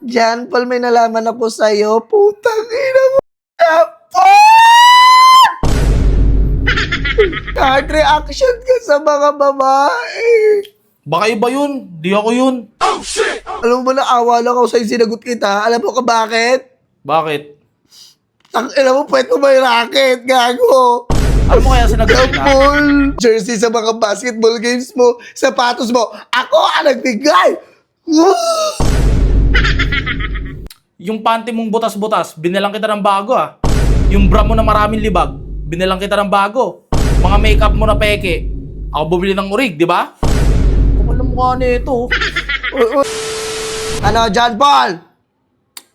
John Paul, may nalaman ako sa'yo. Putang ina mo. John Paul! Card reaction ka sa mga babae. Baka iba yun. Di ako yun. Alam mo ba, naawa lang ako sa'yo, sinagot kita. Alam mo ka bakit? Bakit? Ang ina mo, pwede mo may racket, gago. Alam mo kaya sinagot John kita? Paul, jersey sa mga basketball games mo, sapatos mo, ako ang nagbigay. Yung panty mong butas-butas, binilang kita ng bago ah. Yung bra mo na maraming libag, binilang kita ng bago. Mga makeup mo na peke, ako bumili ng urig, di ba? Kapal na mukha nito. Ano, John Paul?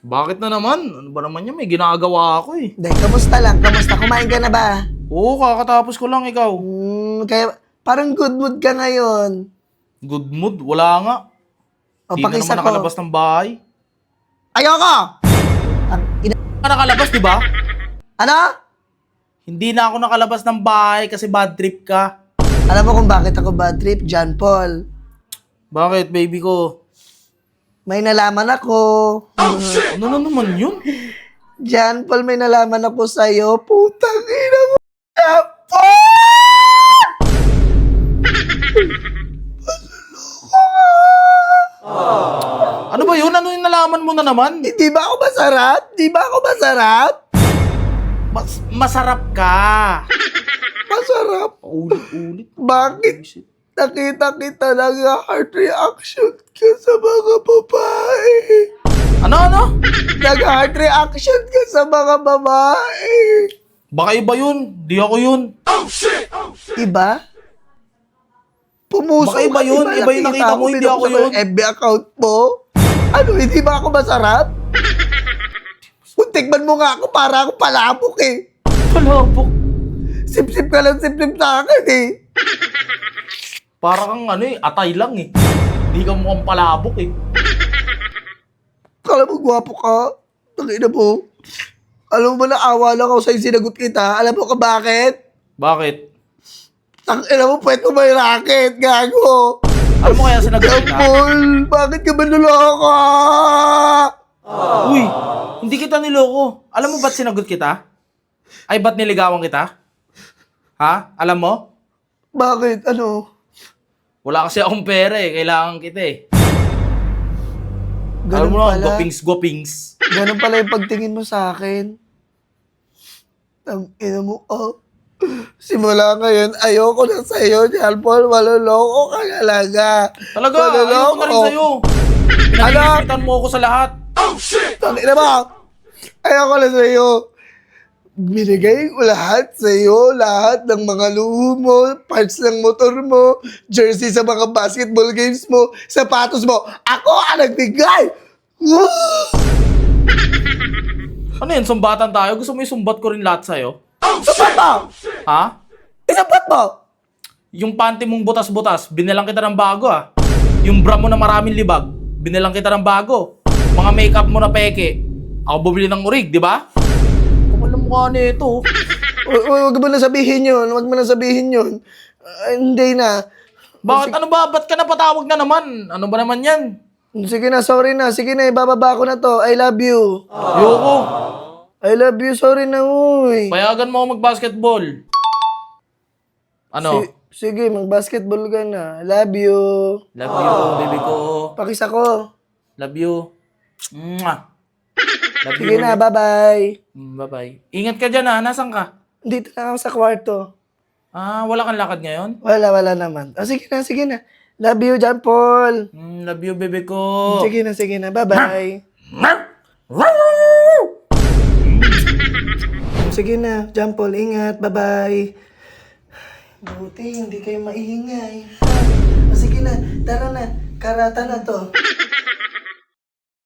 Bakit na naman? Ano ba naman yan? May ginagawa ako eh. Hindi, kamusta lang? Kamusta? Kumain ka na ba? Oo, kakatapos ko lang ikaw. Kaya parang good mood ka ngayon. Good mood? Wala nga. O, Di na pakisa naman ko. nakalabas ng bahay. Ayoko! Ka nakalabas, di ba? Ano? Hindi na ako nakalabas ng bahay kasi bad trip ka. Alam mo kung bakit ako bad trip, John Paul? Bakit, baby ko? May nalaman ako. Ano na naman yun? John Paul, may nalaman ako sa'yo. Putang ina mo. John Paul! Ano ba yun? Ano yung nalaman mo na naman? Di ba ako masarap? Di ba ako masarap? Masarap ka. Masarap. Ulit-ulit. Bakit? Nakita kita nag-heart reaction ka sa mga babae. Ano? Nag-heart reaction ka sa mga babae. Baka iba yun. Di ako yun. Iba? Pumuso Baka iba ka, yun. Iba yung nakita mo, hindi ako yun. FB account mo? Ano, hindi ba ako masarap? Kung tikman mo nga ako, para ako palabok eh. Palabok. Sip-sip ka lang, sip-sip sa akin eh. Para kang atay lang eh. Hindi ka mukhang palabok eh. Kala mo, gwapo ka. Tangina mo. Alam mo ba, naawa lang ako sa'yo, sinagot kita. Alam mo ka bakit? Bakit? Tangina mo, pwede mo may racket, gago. Alam mo kaya sinagot John kita? Paul, bakit ka ba naloko? Uy, hindi kita niloko. Alam mo ba't sinagot kita? Ay, ba't niligawan kita? Ha? Alam mo? Bakit? Ano? Wala kasi akong pera eh. Kailangan kita eh. Alam Ganun mo na, pala. gopings. Ganun pala yung pagtingin mo sa akin. Tangina mo, oh. Simula ngayon, ayoko na sa'yo, John Paul. Maloloko ka talaga. Talaga, ayoko na rin sa'yo. Pinag-iipitan mo ako sa lahat. Tangina mo! Ayoko na sa'yo. Binigay ko lahat sa'yo, lahat ng mga luho mo, parts ng motor mo, jersey sa mga basketball games mo, sapatos mo. Ako ang nagbigay! Ano yan, sumbatan tayo? Gusto mo isumbat ko rin lahat sa'yo? Sapat mo! Ha? Isapat mo! Yung panty mong butas-butas, binilang kita ng bago ah. Yung bra mo na maraming libag, binilang kita ng bago. Mga makeup mo na peke, ako bumili ng urig, di ba? Kapal na mukha nito. Huwag mo na sabihin yun. Huwag mo na sabihin yun. Hindi na. Bakit? Ano ba? Ba't ka napatawag na naman? Ano ba naman yan? Sige na, sorry na. Sige na, ibababa ko na to. I love you. Ayoko. I love you, sorry na, uy. Payagan mo ako mag-basketball. Ano? Sige, mag-basketball ka na. Love you. Love you, baby ko. Pakisa ko. Love you. Mwah. Love Sige you. na, bye-bye. Bye-bye. Ingat ka dyan ha. Nasaan ka? Dito na ako sa kwarto. Wala kang lakad ngayon? Wala naman. Sige na. Love you, John Paul. Love you, baby ko. Sige na. Bye-bye. Sige na, John Paul. Ingat. Bye-bye. Buti, hindi kayo maingay. Sige na, tara na. Karata na to.